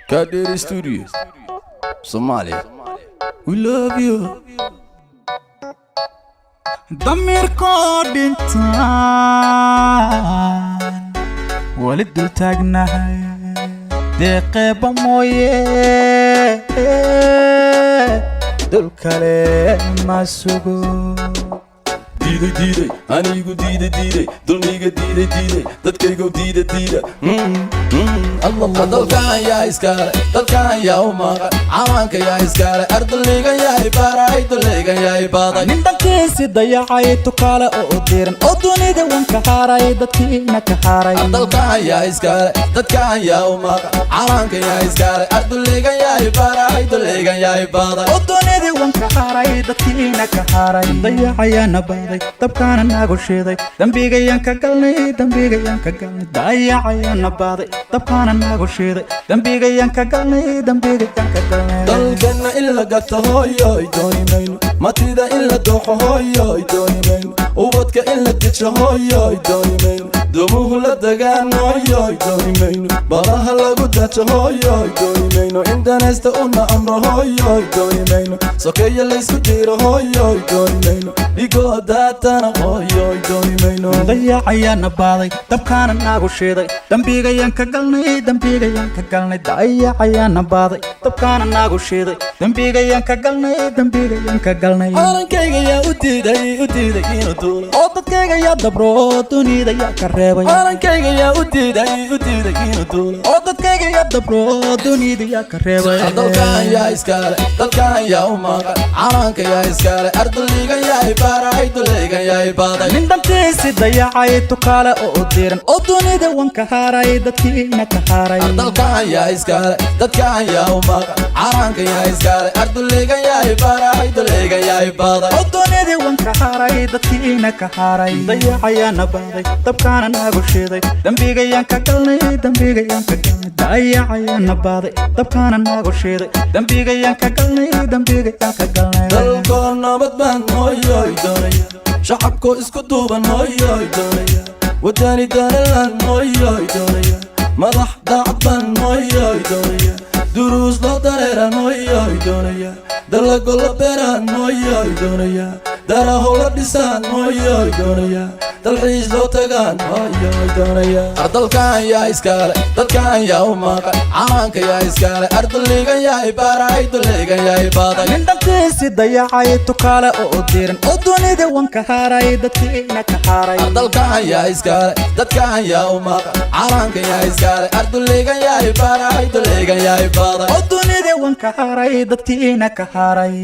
Kadiri Studios, Somalia. We love you. ضميركو دينتان ولد تاجناهي دقيبة مويه دول كلام ما سوقو Diide, anigu diide, dulmiga diide, dadkaygu diide. Allah dalkan yaa iskale, dalkan yaa u maqan, cawaanka yaa iskale, ardayga yaa ibaray, dulayga yaa ibaday. nin dalkiisi dayacay tukaale oo diran oo dunida wanka haaray dadkiina ka haaray. Dalkan yaa iskale, dadkan yaa u maqan, cawaanka yaa iskale, ardayga yaa ibaray, dulayga yaa ibaday. oo dunida wanka haaray dadkiina ka haaray. Dayacayana baaday dabkaana nagu shiiday dambigayan ka galnay dayacayana baaday dabkaana nagu shiiday dambigayan ka galnay dalkana illa gata hooyoy dooni mayno matida illa dooxo hooyoy dooni mayno ubadka illa disho hooyoy dooni mayno dumuhu la dagaan hooyoy dooni mayno badaha lagu dajo hooyoy dooni mayno indanaysta una amro hooyoy dooni mayno sokeeya laysku diiro hooyoy dooni mayno igoo daatana hooyoy dooni mayno dayacayana baaday dabkaana nagu shiiday dambigayan ka galnay dayacayana baaday dabkaana nagu shiiday dambigayan ka galnay calankayga yaa u diiday inuu duulo oo dadkayga yaa dabro dunida yaa ka reebay calankayga yaa u diiday inuu duulo oo dadkayga yaa dabro dunida yaa ka reebay dalkan yaa iskale dalkan yaa u maqan calanka yaa iskale ardayga yaa ibaray dulayga yaa ibaday nin dalkiisi dayacay tukaale oo diran oo dunida wanka haaray dadkiina ka haaray dalkan yaa iskale dadkan yaa u maqan calanka yaa iskale ardayga yaa ibaray dulayga yaa ibaday oo dunida wanka haaray dadkiina ka haaray dayacayana baaday dabkaana nagu shiiday dambigayan ka galnay dayacayana baaday dabkaana nagu shiiday dambigayan ka galnay dalkoo nabad baan hooyoy doonaya shacabkoo isku duuban hooyoy doonaya wadani danalan hooyoy doonaya madax daacad baan hooyoy doonaya duruus loo dareeran hooyoy doonaya dalago la beeraan hooyoy doonaya daraho la dhisaan hooyoy doonaya dalxiis loo tagaan hooyoy doonaya dalkan yaa iskale dadkan yaa u maqan cawaanka yaa iskale ardayga yaa ibaray dulayga yaa ibaday nin dalkiisi dayacay tukaale oo diran oo dunida wanka haaray dadkiina ka haaray dalkan yaa iskale dadkan yaa u maqan cawaanka yaa iskale ardayga yaa ibaray dulayga yaa ibaday oo dunida wanka haaray dadkiina ka haaray